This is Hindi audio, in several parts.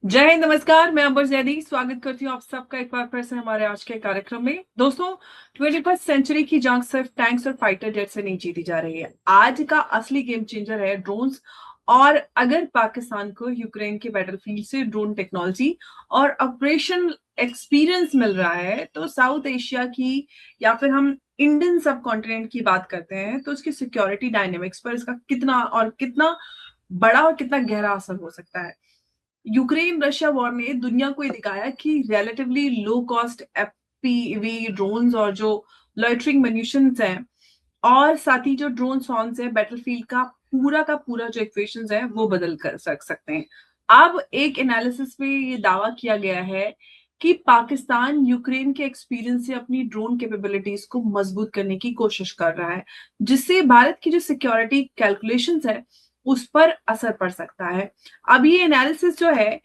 जय हिंद, नमस्कार। मैं अंबर जैदी स्वागत करती हूँ आप सबका एक बार फिर से हमारे आज के कार्यक्रम में। दोस्तों, 21st सेंचुरी की जंग सिर्फ टैंक्स और फाइटर जेट से नहीं जीती जा रही है। आज का असली गेम चेंजर है ड्रोन्स। और अगर पाकिस्तान को यूक्रेन के बैटलफील्ड से ड्रोन टेक्नोलॉजी और ऑपरेशन एक्सपीरियंस मिल रहा है, तो साउथ एशिया की या फिर हम इंडियन सब कॉन्टिनेंट की बात करते हैं, तो उसकी सिक्योरिटी डायनेमिक्स पर इसका कितना बड़ा और कितना गहरा असर हो सकता है। यूक्रेन रशिया वॉर ने दुनिया को ये दिखाया कि relatively low cost FPV drones और जो लॉइटरिंग म्यूनिशंस हैं, और साथ ही जो ड्रोन सॉन्ग्स है, बैटलफील्ड का पूरा जो इक्वेशंस है वो बदल कर सकते हैं। अब एक एनालिसिस में ये दावा किया गया है कि पाकिस्तान यूक्रेन के एक्सपीरियंस से अपनी ड्रोन कैपेबिलिटीज को मजबूत करने की कोशिश कर रहा है, जिससे भारत की जो सिक्योरिटी कैलकुलेशंस है उस पर असर पड़ सकता है। अब ये एनालिसिस जो है,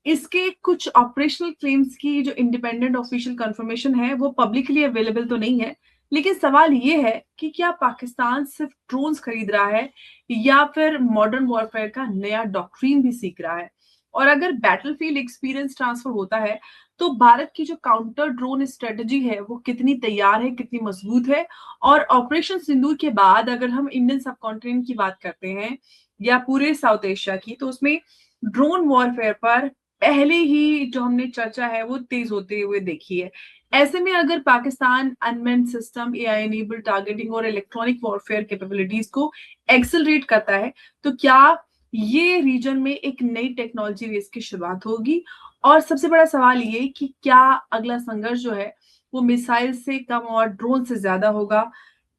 इसके कुछ ऑपरेशनल क्लेम्स की जो इंडिपेंडेंट ऑफिशियल कंफर्मेशन है वो पब्लिकली अवेलेबल तो नहीं है, लेकिन सवाल ये है कि क्या पाकिस्तान सिर्फ ड्रोन्स खरीद रहा है या फिर मॉडर्न वॉरफेयर का नया डॉक्ट्रिन भी सीख रहा है। और अगर बैटलफील्ड एक्सपीरियंस ट्रांसफर होता है, तो भारत की जो काउंटर ड्रोन स्ट्रेटजी है वो कितनी तैयार है, कितनी मजबूत है। और ऑपरेशन सिंदूर के बाद अगर हम इंडियन सब कॉन्टिनेंट की बात करते हैं या पूरे साउथ एशिया की, तो उसमें ड्रोन वॉरफेयर पर पहले ही जो हमने चर्चा है वो तेज होते हुए देखी है। ऐसे में अगर Pakistan unmanned system, AI enabled targeting और इलेक्ट्रॉनिक वॉरफेयर कैपेबिलिटीज को एक्सेलरेट करता है, तो क्या ये रीजन में एक नई टेक्नोलॉजी रेस की शुरुआत होगी। और सबसे बड़ा सवाल ये कि क्या अगला संघर्ष जो है वो मिसाइल से कम और ड्रोन से ज्यादा होगा।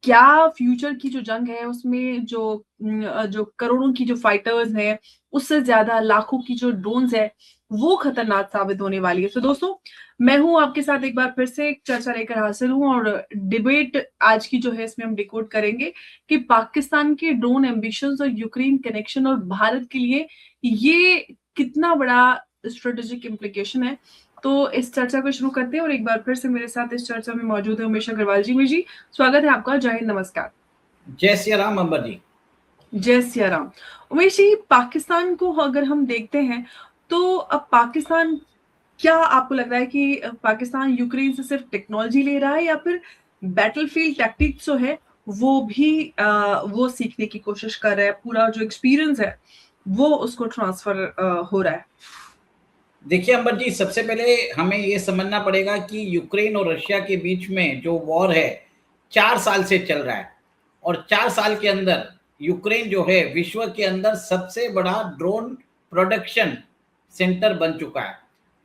क्या फ्यूचर की जो जंग है उसमें जो करोड़ों की जो फाइटर्स हैं, उससे ज्यादा लाखों की जो ड्रोन्स है वो खतरनाक साबित होने वाली है। तो दोस्तों, मैं हूं आपके साथ एक बार फिर से एक चर्चा लेकर हाजिर हूं, और डिबेट आज की जो है इसमें हम डिकोड करेंगे कि पाकिस्तान के ड्रोन एम्बिशंस और यूक्रेन कनेक्शन और भारत के लिए ये कितना बड़ा स्ट्रेटेजिक इम्प्लीकेशन है। तो इस चर्चा को शुरू करते हैं, और एक बार फिर से मेरे साथ इस चर्चा में मौजूद है उमेश अग्रवाल जी। उमेश जी, स्वागत है आपका। जय हिंद, नमस्कार। जय सिया राम अंबर जी। जय सिया राम। उमेश जी, पाकिस्तान को अगर हम देखते हैं, तो अब पाकिस्तान, क्या आपको लग रहा है कि पाकिस्तान यूक्रेन से सिर्फ टेक्नोलॉजी ले रहा है या फिर बैटलफील्ड टैक्टिक्स जो है वो भी वो सीखने की कोशिश कर रहा है, पूरा जो एक्सपीरियंस है वो उसको ट्रांसफर हो रहा है। देखिए अंबर जी, सबसे पहले हमें ये समझना पड़ेगा कि यूक्रेन और रशिया के बीच में जो वॉर है 4 साल से चल रहा है। और 4 साल के अंदर यूक्रेन जो है विश्व के अंदर सबसे बड़ा ड्रोन प्रोडक्शन सेंटर बन चुका है।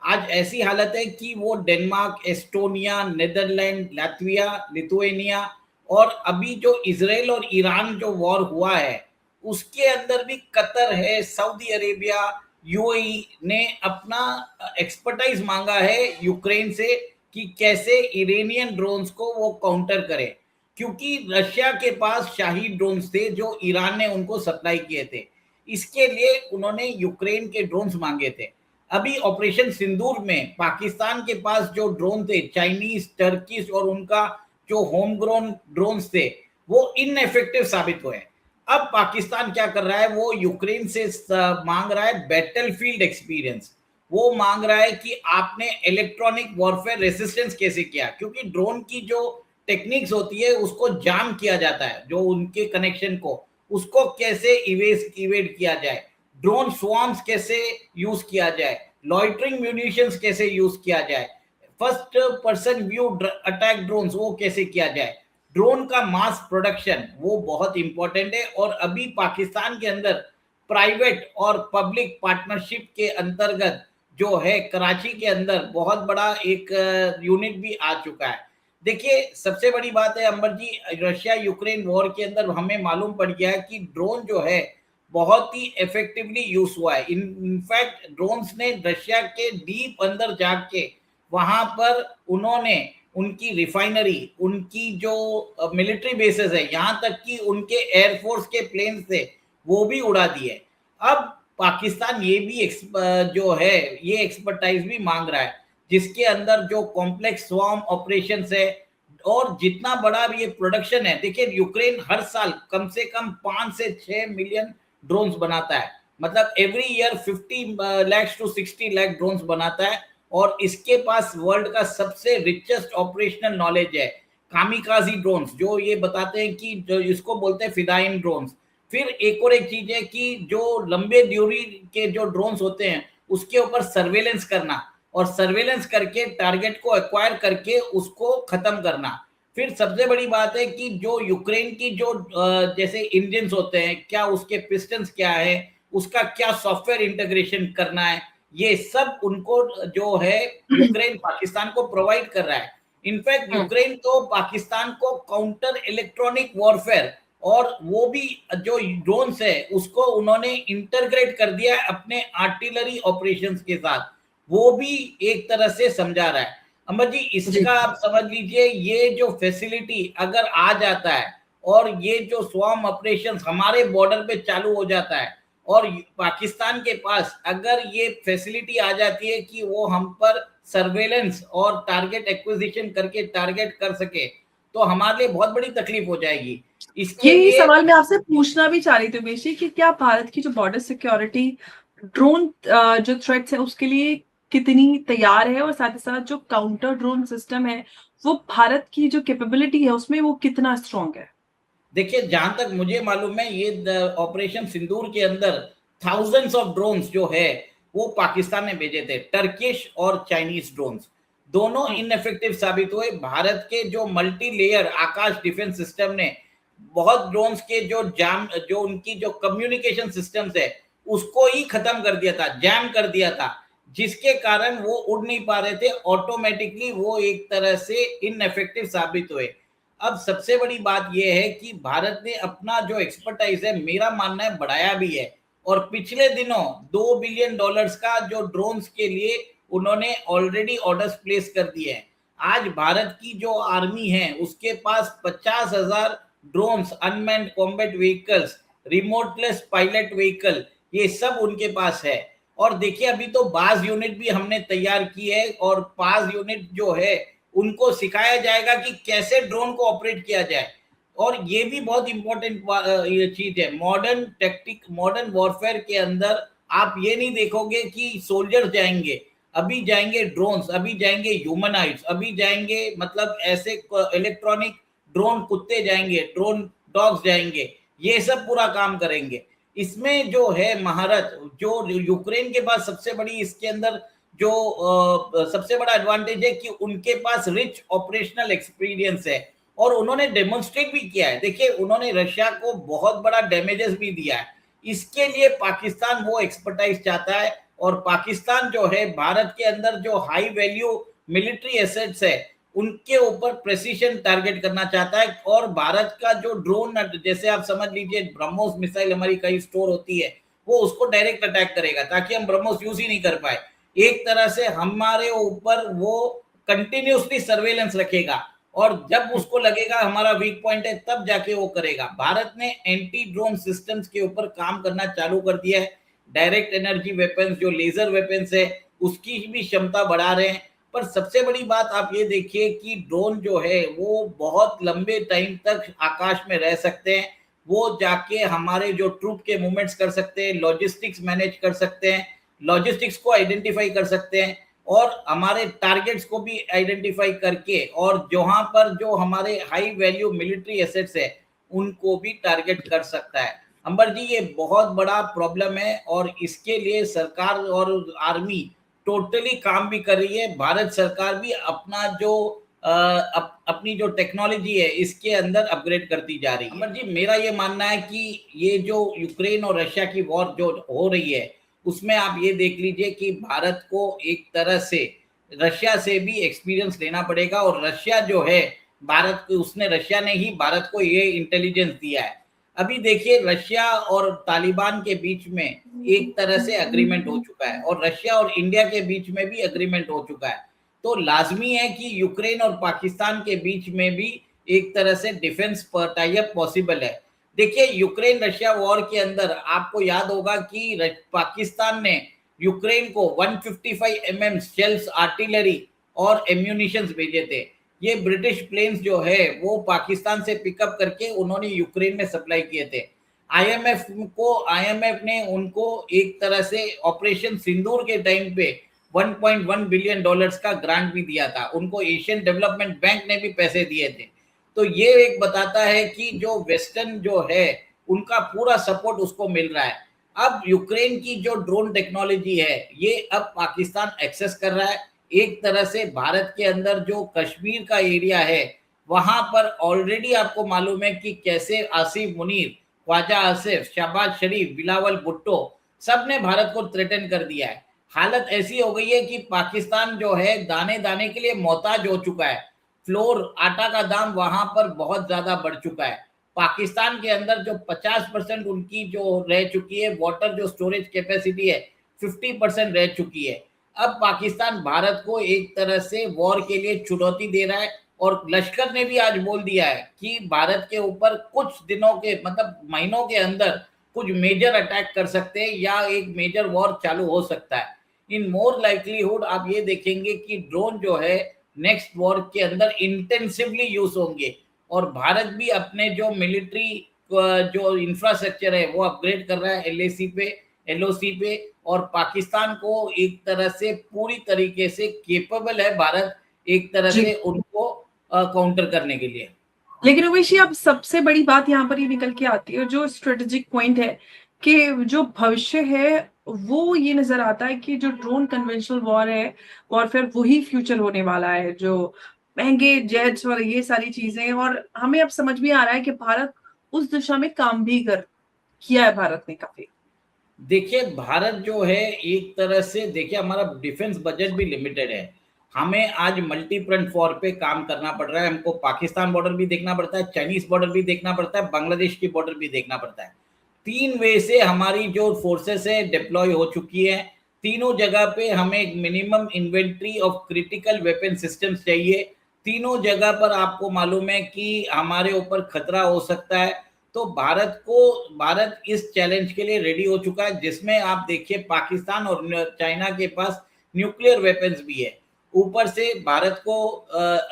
आज ऐसी हालत है कि वो Denmark, Estonia, Netherland, Latvia, Lithuania और अभी जो इसराइल और ईरान जो वॉर हुआ है उसके अंदर भी कतर है, सऊदी अरेबिया, यूएई ने अपना एक्सपर्टाइज मांगा है यूक्रेन से कि कैसे इरानियन ड्रोन्स को वो काउंटर करे, क्योंकि रशिया के पास शाही ड्रोन्स थे जो ईरान ने उनको सप्लाई किए थे। इसके लिए उन्होंने यूक्रेन के ड्रोन्स मांगे थे। अभी ऑपरेशन सिंदूर में पाकिस्तान के पास जो ड्रोन थे, चाइनीज, टर्किश और उनका जो होम ग्रोन ड्रोन्स थे, वो इनएफेक्टिव साबित हुए। अब पाकिस्तान क्या कर रहा है, वो यूक्रेन से मांग रहा है बैटलफील्ड एक्सपीरियंस। वो मांग रहा है कि आपने इलेक्ट्रॉनिक वॉरफेयर रेसिस्टेंस कैसे किया, क्योंकि ड्रोन की जो टेक्निक्स होती है उसको जाम किया जाता है, जो उनके कनेक्शन को उसको कैसे इवेड किया जाए, ड्रोन स्वार्म्स कैसे यूज किया जाए, लॉइटरिंग म्यूनिशंस कैसे यूज किया जाए, first person view attack drones वो कैसे किया जाए, ड्रोन का मास प्रोडक्शन वो बहुत इंपॉर्टेंट है। और अभी पाकिस्तान के अंदर प्राइवेट और पब्लिक पार्टनरशिप के अंतर्गत जो है कराची के अंदर बहुत बड़ा एक यूनिट भी आ चुका है। देखिए, सबसे बड़ी बात है अंबर जी, रशिया यूक्रेन वॉर के अंदर हमें मालूम पड़ गया है कि ड्रोन जो है बहुत ही इफेक्टिवली यूज हुआ है। इनफैक्ट ड्रोन्स ने रशिया के डीप अंदर जाके वहां पर उन्होंने उनकी रिफाइनरी, उनकी जो मिलिट्री बेसेस है, यहाँ तक कि उनके एयरफोर्स के प्लेन थे वो भी उड़ा दिए। अब पाकिस्तान ये भी जो है ये एक्सपर्टाइज भी मांग रहा है, जिसके अंदर जो कॉम्प्लेक्स स्वार्म ऑपरेशंस है और जितना बड़ा भी ये प्रोडक्शन है। देखिए, यूक्रेन हर साल कम से कम 5 से 6 मिलियन ड्रोन्स बनाता है। मतलब every year 50 lakhs to 60 lakh drones बनाता है, और इसके पास वर्ल्ड का सबसे रिचेस्ट ऑपरेशनल नॉलेज है। कामिकाजी ड्रोन्स जो ये बताते हैं कि जो इसको बोलते हैं फिदाइन ड्रोन्स। फिर एक और एक चीज है कि जो लंबे दूरी के जो ड्रोन्स होते हैं उसके ऊपर सर्वेलेंस करना, और सर्वेलेंस करके टारगेट को एक्वायर करके उसको खत्म करना। फिर सबसे बड़ी बात है कि जो यूक्रेन की जो जैसे इंजन्स होते हैं, क्या उसके पिस्टन्स क्या है, उसका क्या सॉफ्टवेयर इंटीग्रेशन करना है, ये सब उनको जो है यूक्रेन पाकिस्तान को प्रोवाइड कर रहा है। इनफैक्ट यूक्रेन तो पाकिस्तान को काउंटर इलेक्ट्रॉनिक वॉरफेयर और वो भी जो ड्रोन्स है उसको उन्होंने इंटरग्रेट कर दिया है अपने आर्टिलरी ऑपरेशंस के साथ, वो भी एक तरह से समझा रहा है। अमर जी, इसका आप समझ लीजिए, ये जो फैसिलिटी अगर आ जाता है और ये जो स्वॉर्म ऑपरेशन हमारे बॉर्डर पे चालू हो जाता है, और पाकिस्तान के पास अगर ये फैसिलिटी आ जाती है कि वो हम पर सर्वेलेंस और टारगेट एक्विजिशन करके टारगेट कर सके, तो हमारे लिए बहुत बड़ी तकलीफ हो जाएगी। इसके यही लिए सवाल मैं आपसे पूछना भी चाह रही थी उमेश जी, कि क्या भारत की जो बॉर्डर सिक्योरिटी ड्रोन जो थ्रेट्स है उसके लिए कितनी तैयार है, और साथ ही साथ जो काउंटर ड्रोन सिस्टम है वो भारत की जो कैपेबिलिटी है उसमें वो कितना स्ट्रांग है? देखिए, जहां तक मुझे मालूम है, ये ऑपरेशन सिंदूर के अंदर थाउजेंड्स ऑफ ड्रोन्स जो है वो पाकिस्तान ने भेजे थे, टर्किश और चाइनीज ड्रोन्स, दोनों इनएफेक्टिव साबित हुए। भारत के जो मल्टी लेयर आकाश डिफेंस सिस्टम ने बहुत ड्रोन्स के जो उनकी जो कम्युनिकेशन सिस्टम्स है उसको ही खत्म कर दिया था, जैम कर दिया था, जिसके कारण वो उड़ नहीं पा रहे थे, ऑटोमेटिकली वो एक तरह से इनएफेक्टिव साबित हुए। अब सबसे बड़ी बात यह है कि भारत ने अपना जो एक्सपर्टाइज है, मेरा मानना है, बढ़ाया भी है, और पिछले दिनों $2 बिलियन का जो ड्रोन्स के लिए उन्होंने ऑलरेडी ऑर्डर्स प्लेस कर दिए हैं। आज भारत की जो आर्मी है उसके पास 50,000 drones, unmanned combat vehicles, remoteless pilot vehicle, ये सब उनके पास है। और देखिए, अभी तो बाज यूनिट भी हमने तैयार की है, और बाज यूनिट जो है उनको सिखाया जाएगा कि कैसे ड्रोन को ऑपरेट किया जाए। और ये भी बहुत इंपॉर्टेंट चीज है, मॉडर्न टेक्टिक, मॉडर्न वॉरफेयर के अंदर आप ये नहीं देखोगे कि सोल्जर्स जाएंगे, अभी जाएंगे ड्रोन्स, अभी जाएंगे ह्यूमनाइड्स, अभी जाएंगे, मतलब ऐसे इलेक्ट्रॉनिक ड्रोन कुत्ते जाएंगे, ड्रोन डॉग्स जाएंगे, ये सब पूरा काम करेंगे। इसमें जो है महारत, जो यूक्रेन के पास सबसे बड़ी इसके अंदर जो सबसे बड़ा एडवांटेज है कि उनके पास रिच ऑपरेशनल एक्सपीरियंस है, और उन्होंने डेमोन्स्ट्रेट भी किया है। देखिए, उन्होंने रशिया को बहुत बड़ा डैमेजेस भी दिया है। इसके लिए पाकिस्तान वो एक्सपर्टाइज चाहता है, और पाकिस्तान जो है भारत के अंदर जो हाई वैल्यू मिलिट्री एसेट्स है उनके ऊपर प्रेसिशन टारगेट करना चाहता है। और भारत का जो ड्रोन, जैसे आप समझ लीजिए, ब्रह्मोस मिसाइल हमारी कहीं स्टोर होती है, वो उसको डायरेक्ट अटैक करेगा ताकि हम ब्रह्मोस यूज ही नहीं कर पाए। एक तरह से हमारे ऊपर वो कंटिन्यूसली सर्वेलेंस रखेगा, और जब उसको लगेगा हमारा वीक पॉइंट है तब जाके वो करेगा। भारत ने एंटी ड्रोन सिस्टम्स के ऊपर काम करना चालू कर दिया है। डायरेक्ट एनर्जी वेपन्स, जो लेजर वेपन्स है, उसकी भी क्षमता बढ़ा रहे हैं। पर सबसे बड़ी बात आप ये देखिए कि ड्रोन जो है वो बहुत लंबे टाइम तक आकाश में रह सकते हैं, वो जाके हमारे जो ट्रूप के मूवमेंट्स कर सकते हैं, लॉजिस्टिक्स मैनेज कर सकते हैं, लॉजिस्टिक्स को आइडेंटिफाई कर सकते हैं, और हमारे टारगेट्स को भी आइडेंटिफाई करके, और जहां पर जो हमारे हाई वैल्यू मिलिट्री एसेट्स है उनको भी टारगेट कर सकता है। अंबर जी, ये बहुत बड़ा प्रॉब्लम है, और इसके लिए सरकार और आर्मी टोटली काम भी कर रही है। भारत सरकार भी अपना जो अपनी जो टेक्नोलॉजी है इसके अंदर अपग्रेड करती जा रही है। अमर जी, मेरा ये मानना है कि ये जो यूक्रेन और रशिया की वॉर जो हो रही है उसमें आप ये देख लीजिए कि भारत को एक तरह से रशिया से भी एक्सपीरियंस लेना पड़ेगा, और रशिया जो है भारत को, उसने, रशिया ने ही भारत को ये इंटेलिजेंस दिया है। अभी देखिए, रशिया और तालिबान के बीच में एक तरह से अग्रीमेंट हो चुका है, और रशिया और इंडिया के बीच में भी अग्रीमेंट हो चुका है। तो लाजमी है कि यूक्रेन और पाकिस्तान के बीच में भी एक तरह से डिफेंस टाई अप पॉसिबल है। देखिए, यूक्रेन रशिया वॉर के अंदर आपको याद होगा कि पाकिस्तान ने यूक्रेन को 155 mm शेल्स, आर्टिलरी और एम्यूनिशंस भेजे थे। ये ब्रिटिश प्लेन्स जो है वो पाकिस्तान से पिकअप करके उन्होंने यूक्रेन में सप्लाई किए थे। आईएमएफ ने उनको एक तरह से ऑपरेशन सिंदूर के टाइम पे 1.1 बिलियन डॉलर्स का ग्रांट भी दिया था, उनको एशियन डेवलपमेंट बैंक ने भी पैसे दिए थे। तो ये एक बताता है कि जो वेस्टर्न जो है उनका पूरा सपोर्ट उसको मिल रहा है। अब यूक्रेन की जो ड्रोन टेक्नोलॉजी है ये अब पाकिस्तान एक्सेस कर रहा है। एक तरह से भारत के अंदर जो कश्मीर का एरिया है वहां पर ऑलरेडी आपको मालूम है कि कैसे आसिफ मुनीर, ख्वाजा आसिफ, शहबाज शरीफ, बिलावल भुट्टो सब ने भारत को थ्रेटन कर दिया है। हालत ऐसी हो गई है कि पाकिस्तान जो है दाने दाने के लिए मोहताज हो चुका है। फ्लोर आटा का दाम वहां पर बहुत ज्यादा बढ़ चुका है। पाकिस्तान के अंदर जो 50% उनकी जो रह चुकी है वाटर जो स्टोरेज कैपेसिटी है 50% रह चुकी है। अब पाकिस्तान भारत को एक तरह से वॉर के लिए चुनौती दे रहा है और लश्कर ने भी आज बोल दिया है कि भारत के ऊपर कुछ दिनों के मतलब महीनों के अंदर कुछ मेजर अटैक कर सकते हैं या एक मेजर वॉर चालू हो सकता है। इन मोर लाइकलीहुड आप ये देखेंगे कि ड्रोन जो है नेक्स्ट वॉर के अंदर इंटेंसिवली यूज होंगे और भारत भी अपने जो मिलिट्री जो इंफ्रास्ट्रक्चर है वो अपग्रेड कर रहा है एलएसी पे, एलओसी पे, और पाकिस्तान को एक तरह से पूरी तरीके से केपेबल है भारत एक तरह जी। से उनको काउंटर करने के लिए। लेकिन उमेश जी, अब सबसे बड़ी बात यहाँ पर ये निकल के आती है, जो स्ट्रेटेजिक पॉइंट है कि जो भविष्य है वो ये नजर आता है कि जो ड्रोन कन्वेंशनल वॉर है, वॉरफेयर वही फ्यूचर होने वाला है, जो महंगे जेट्स और ये सारी चीजें। और हमें अब समझ में आ रहा है कि भारत उस दिशा में काम भी किया है भारत ने काफी। देखिए भारत जो है एक तरह से देखिए हमारा डिफेंस बजट भी लिमिटेड है। हमें आज मल्टी फ्रंट वॉर पे काम करना पड़ रहा है। हमको पाकिस्तान बॉर्डर भी देखना पड़ता है, चाइनीज बॉर्डर भी देखना पड़ता है, बांग्लादेश की बॉर्डर भी देखना पड़ता है। तीन वे से हमारी जो फोर्सेस है डिप्लॉय हो चुकी है। तीनों जगह पे हमें एक minimum inventory of critical weapon systems चाहिए। तीनों जगह पर आपको मालूम है कि हमारे ऊपर खतरा हो सकता है। तो भारत इस चैलेंज के लिए रेडी हो चुका है, जिसमें आप देखिए पाकिस्तान और चाइना के पास न्यूक्लियर वेपन्स भी है। ऊपर से भारत को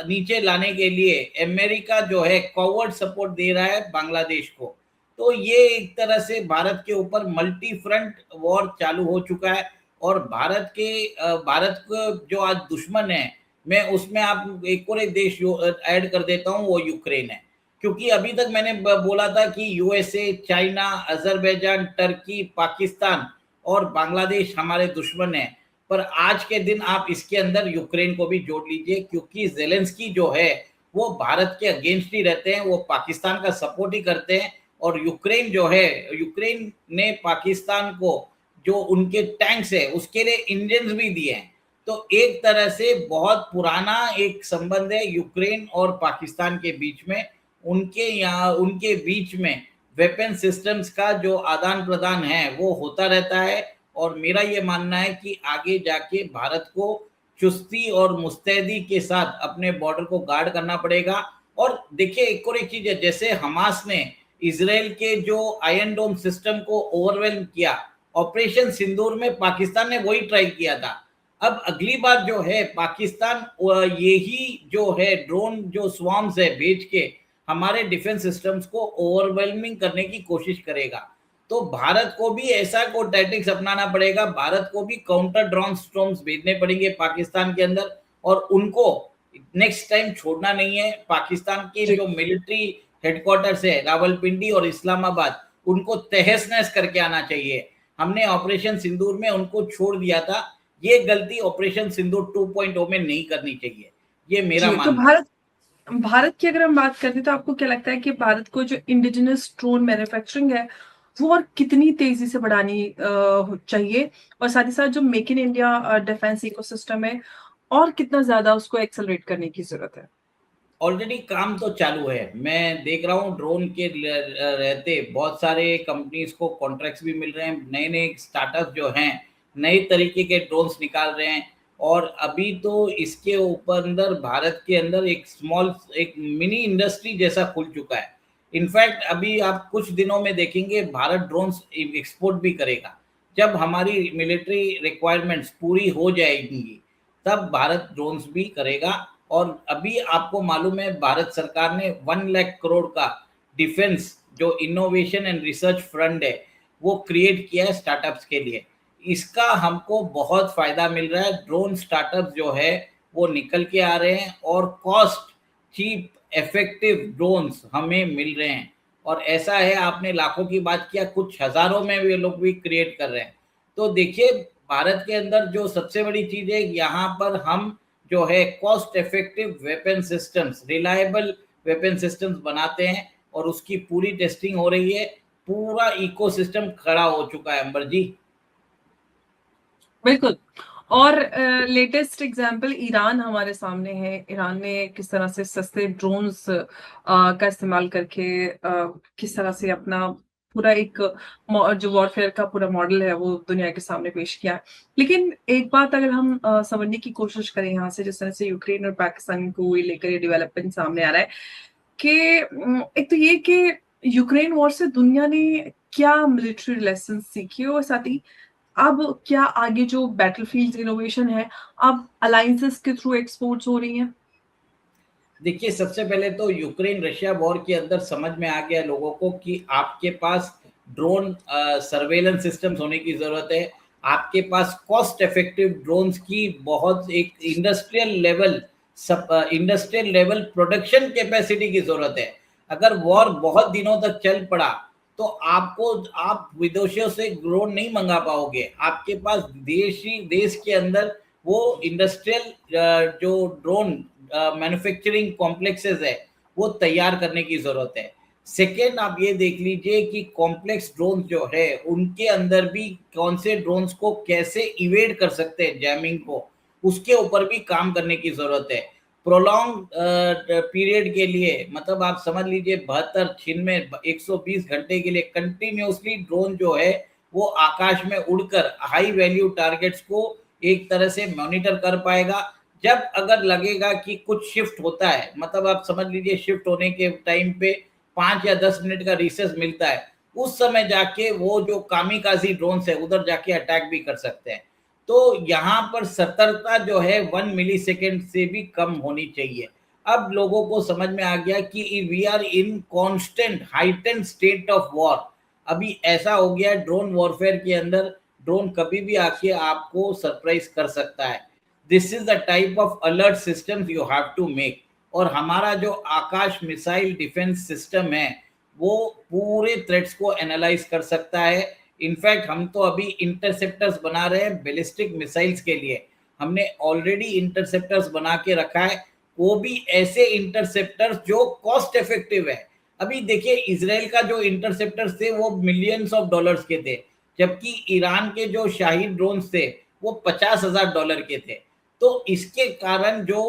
नीचे लाने के लिए अमेरिका जो है कॉवर्ड सपोर्ट दे रहा है बांग्लादेश को। तो ये एक तरह से भारत के ऊपर मल्टी फ्रंट वॉर चालू हो चुका है। और भारत को जो आज दुश्मन है, मैं उसमें आप एक और एक देश ऐड कर देता हूँ, वो यूक्रेन है। क्योंकि अभी तक मैंने बोला था कि USA, China, Azerbaijan, Turkey, Pakistan और बांग्लादेश हमारे दुश्मन हैं। पर आज के दिन आप इसके अंदर यूक्रेन को भी जोड़ लीजिए, क्योंकि जेलेंस्की जो है वो भारत के अगेंस्ट ही रहते हैं, वो पाकिस्तान का सपोर्ट ही करते हैं। और यूक्रेन जो है, यूक्रेन ने पाकिस्तान को जो उनके टैंक्स है उसके लिए इंजन भी दिए हैं। तो एक तरह से बहुत पुराना एक संबंध है यूक्रेन और पाकिस्तान के बीच में। उनके बीच में वेपन सिस्टम्स का जो आदान प्रदान है वो होता रहता है। और मेरा ये मानना है कि आगे जाके भारत को चुस्ती और मुस्तैदी के साथ अपने बॉर्डर को गार्ड करना पड़ेगा। और देखिए एक और एक चीज है, जैसे हमास ने इसराइल के जो आयरन डोम सिस्टम को ओवरवेलम किया, ऑपरेशन सिंदूर में पाकिस्तान ने वही ट्राई किया था। अब अगली बार जो है पाकिस्तान यही जो है ड्रोन जो स्वार्म्स है भेज के हमारे डिफेंस सिस्टम्स को ओवरवेलमिंग करने की कोशिश करेगा। तो भारत को भी ऐसा को टैक्टिक्स अपनाना पड़ेगा, भारत को भी काउंटर ड्रोन स्टॉर्म्स भेजने पड़ेंगे पाकिस्तान के अंदर। और उनको नेक्स्ट टाइम छोड़ना नहीं है। पाकिस्तान के जो मिलिट्री हेडक्वार्टर्स है रावलपिंडी और इस्लामाबाद, उनको तहस नहस करके आना चाहिए। हमने ऑपरेशन सिंदूर में उनको छोड़ दिया था, ये गलती ऑपरेशन सिंदूर 2.0 में नहीं करनी चाहिए, ये मेरा तो मानना है। भारत की अगर हम बात करते तो आपको क्या लगता है कि भारत को जो इंडिजिनस ड्रोन मैन्युफैक्चरिंग है वो और कितनी तेजी से बढ़ानी चाहिए, और साथ ही साथ जो make in India defence ecosystem है और कितना ज्यादा उसको एक्सेलरेट करने की जरूरत है? ऑलरेडी काम तो चालू है। मैं देख रहा हूँ ड्रोन के रहते बहुत सारे कंपनीज को कॉन्ट्रैक्ट्स भी मिल रहे हैं। नए नए स्टार्टअप जो हैं नए तरीके के ड्रोन्स निकाल रहे हैं। और अभी तो इसके ऊपर अंदर भारत के अंदर एक मिनी इंडस्ट्री जैसा खुल चुका है। इनफैक्ट अभी आप कुछ दिनों में देखेंगे भारत ड्रोन्स एक्सपोर्ट भी करेगा। जब हमारी मिलिट्री रिक्वायरमेंट्स पूरी हो जाएंगी तब भारत ड्रोन्स भी करेगा। और अभी आपको मालूम है भारत सरकार ने 1 लाख करोड़ का डिफेंस जो इनोवेशन एंड रिसर्च फंड है वो क्रिएट किया है स्टार्टअप्स के लिए। इसका हमको बहुत फायदा मिल रहा है। ड्रोन स्टार्टअप्स जो है वो निकल के आ रहे हैं और कॉस्ट चीप इफेक्टिव ड्रोन्स हमें मिल रहे हैं। और ऐसा है, आपने लाखों की बात किया, कुछ हजारों में ये लोग भी क्रिएट कर रहे हैं। तो देखिए, भारत के अंदर जो सबसे बड़ी चीज है, यहाँ पर हम जो है cost effective weapon systems, reliable weapon systems बनाते हैं और उसकी पूरी टेस्टिंग हो रही है। पूरा इकोसिस्टम खड़ा हो चुका है अंबर जी। बिल्कुल। और लेटेस्ट एग्जांपल ईरान हमारे सामने है। ईरान ने किस तरह से सस्ते ड्रोन्स का इस्तेमाल करके किस तरह से अपना पूरा एक जो वॉरफेयर का पूरा मॉडल है वो दुनिया के सामने पेश किया है। लेकिन एक बात अगर हम समझने की कोशिश करें यहाँ से, जिस तरह से यूक्रेन और पाकिस्तान को लेकर ये डेवलपमेंट सामने आ रहा है कि एक तो ये कि यूक्रेन वॉर से दुनिया ने क्या मिलिट्री लेसन सीखे, और साथ ही अब क्या आगे जो बैटलफील्ड इनोवेशन है अब अलायंसेस के थ्रू एक्सपोर्ट्स हो रही हैं? देखिए, सबसे पहले तो यूक्रेन रशिया वॉर के अंदर समझ में आ गया लोगों को कि आपके पास ड्रोन सर्वेलेंस सिस्टम्स होने की ज़रूरत है। आपके पास कॉस्ट इफेक्टिव ड्रोन्स की बहुत एक इंडस्ट्रियल लेवल प्रोडक्शन कैपेसिटी की ज़रूरत है। अगर वॉर बहुत दिनों तक चल पड़ा तो आप विदेशियों से ड्रोन नहीं मंगा पाओगे। आपके पास देश के अंदर वो इंडस्ट्रियल जो ड्रोन मैन्युफैक्चरिंग कॉम्प्लेक्सेस है वो तैयार करने की जरूरत है। सेकेंड, आप ये देख लीजिए कि कॉम्प्लेक्स ड्रोन जो है उनके अंदर भी कौन से ड्रोन्स को कैसे इवेड कर सकते हैं जैमिंग को, उसके ऊपर भी काम करने की जरूरत है। प्रोलॉन्ग पीरियड के लिए, मतलब आप समझ लीजिए 72 छिन में 120 घंटे के लिए कंटिन्यूसली ड्रोन जो है वो आकाश में उड़कर हाई वैल्यू टारगेट्स को एक तरह से मॉनिटर कर पाएगा। जब अगर लगेगा कि कुछ शिफ्ट होता है, मतलब आप समझ लीजिए शिफ्ट होने के टाइम पे 5 या 10 मिनट का रिसेस मिलता है, उस समय जाके वो जो कामिकाजी ड्रोन्स है उधर जाके अटैक भी कर सकते हैं। तो यहाँ पर सतर्कता जो है 1 मिली सेकेंड से भी कम होनी चाहिए। अब लोगों को समझ में आ गया कि we are in constant heightened state of war. अभी ऐसा हो गया ड्रोन वॉरफेयर के अंदर, ड्रोन कभी भी आके आपको सरप्राइज कर सकता है। This is the type of alert system you have to make. और हमारा जो आकाश मिसाइल डिफेंस सिस्टम है वो पूरे थ्रेट्स को एनालाइज कर सकता है। इनफैक्ट हम तो अभी इंटरसेप्टर्स बना रहे हैं बैलिस्टिक मिसाइल्स के लिए। हमने ऑलरेडी इंटरसेप्टर्स बना के रखा है, वो भी ऐसे इंटरसेप्टर्स जो कॉस्ट इफेक्टिव है। अभी देखिए, इजराइल का जो इंटरसेप्टर्स थे वो मिलियंस ऑफ डॉलर्स के थे, जबकि ईरान के जो शाहीद ड्रोन्स थे वो $50,000 के थे। तो इसके कारण जो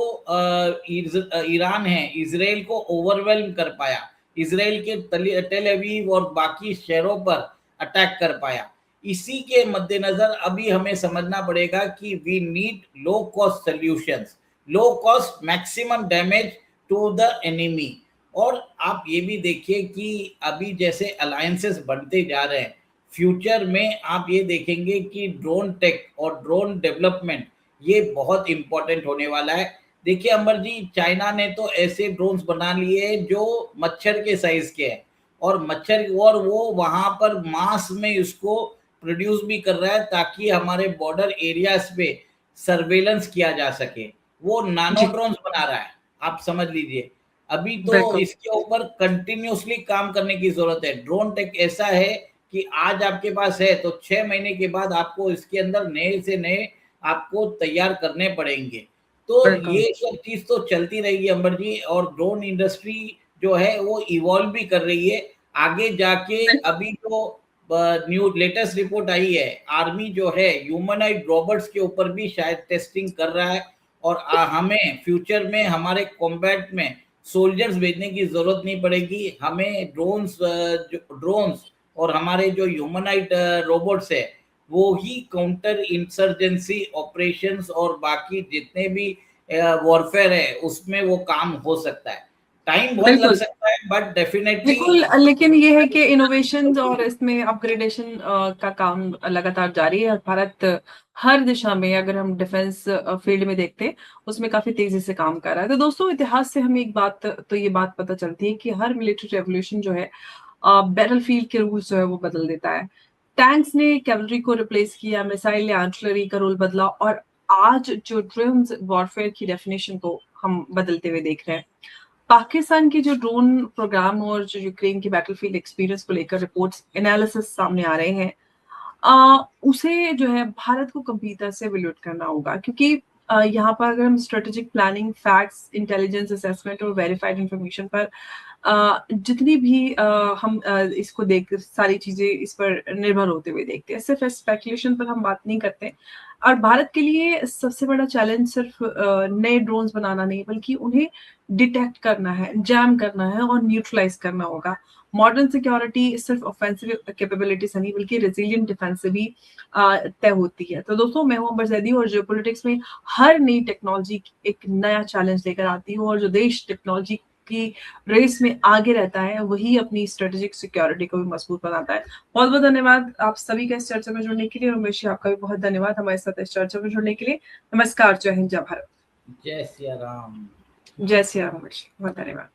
ईरान है इजराइल को ओवरवेल्म कर पाया, इजराइल के टेल अवीव और बाकी शहरों पर अटैक कर पाया। इसी के मद्देनजर अभी हमें समझना पड़ेगा कि we need low cost solutions, low cost maximum damage to the enemy. और आप ये भी देखिए कि अभी जैसे अलायंसेस बनते जा रहे हैं, फ्यूचर में आप ये देखेंगे कि ड्रोन टेक और ड्रोन डेवलपमेंट ये बहुत इंपॉर्टेंट होने वाला है। देखिए अमर जी, चाइना ने तो ऐसे ड्रोन्स बना लिए जो मच्छर के साइज के हैं, और मच्छर, और वो वहां पर मास में इसको प्रोड्यूस भी कर रहा है ताकि हमारे बॉर्डर एरियाज पे सर्वेलेंस किया जा सके। वो नानो जी ड्रोन्स बना रहा है, आप समझ लीजिए। अभी तो बिल्कुल इसके ऊपर कंटिन्यूसली काम करने की जरूरत है। ड्रोन टेक ऐसा है कि आज आपके पास है तो 6 महीने के बाद आपको इसके अंदर नए से नए आपको तैयार करने पड़ेंगे। तो बिल्कुल। ये सब चीज तो चलती रहेगी अंबर जी, और ड्रोन इंडस्ट्री जो है वो इवॉल्व भी कर रही है आगे जाके। अभी तो न्यू लेटेस्ट रिपोर्ट आई है, आर्मी जो है ह्यूमनॉइड रोबोट्स के ऊपर भी शायद टेस्टिंग कर रहा है। और हमें फ्यूचर में हमारे कॉम्बैट में सोल्जर्स भेजने की जरूरत नहीं पड़ेगी। हमें ड्रोन्स और हमारे जो ह्यूमनॉइड रोबोट्स है वो ही काउंटर इंसर्जेंसी ऑपरेशंस और बाकी जितने भी वॉरफेयर है उसमें वो काम हो सकता है। टाइम बहुत लग बिल्कुल सकता है बट डेफिनेटली। बिल्कुल। लेकिन ये है कि इनोवेशन और इसमें अपग्रेडेशन का काम लगातार जारी है, और भारत हर दिशा में, अगर हम डिफेंस फील्ड में देखते हैं, उसमें काफी तेजी से काम कर रहा है। तो दोस्तों, इतिहास से हमें एक बात तो ये बात पता चलती है कि हर मिलिट्री रेवोल्यूशन जो है बैटलफील्ड के रूल्स जो है वो बदल देता है। टैंक्स ने कैवलरी को रिप्लेस किया, मिसाइल ने आर्टिलरी का रोल बदला और आज जो ड्रोन्स वॉरफेयर की डेफिनेशन को हम बदलते हुए देख रहे हैं। पाकिस्तान की जो ड्रोन प्रोग्राम और जो यूक्रेन की बैटलफील्ड एक्सपीरियंस को लेकर रिपोर्ट्स एनालिसिस सामने आ रहे हैं, उसे जो है भारत को गंभीरता से इवैल्यूएट करना होगा, क्योंकि यहाँ पर अगर हम strategic planning, facts, intelligence assessment और वेरीफाइड इंफॉर्मेशन पर जितनी भी हम इसको देख सारी चीजें इस पर निर्भर होते हुए देखते हैं, सिर्फ स्पेकुलेशन पर हम बात नहीं करते। और भारत के लिए सबसे बड़ा चैलेंज सिर्फ नए ड्रोन्स बनाना नहीं, बल्कि उन्हें डिटेक्ट करना है, जैम करना है और न्यूट्रलाइज करना होगा। मॉडर्न सिक्योरिटी सिर्फ ऑफेंसिव कैपेबिलिटी से नहीं, बल्कि रेजिलियंट डिफेंस से भी तय होती है। तो दोस्तों, मैं हूं अंबर जैदी और जियोपॉलिटिक्स में हर नई टेक्नोलॉजी एक नया चैलेंज लेकर आती हूँ, और जो देश टेक्नोलॉजी की रेस में आगे रहता है वही अपनी स्ट्रेटेजिक सिक्योरिटी को भी मजबूत बनाता है। बहुत बहुत धन्यवाद आप सभी का इस चर्चा में जुड़ने के लिए, और उमेश जी आपका भी बहुत धन्यवाद हमारे साथ इस चर्चा में जुड़ने के लिए। नमस्कार, जय हिंद, जय भारत। जय सिया राम। जय सिया राम, उमेश, बहुत धन्यवाद।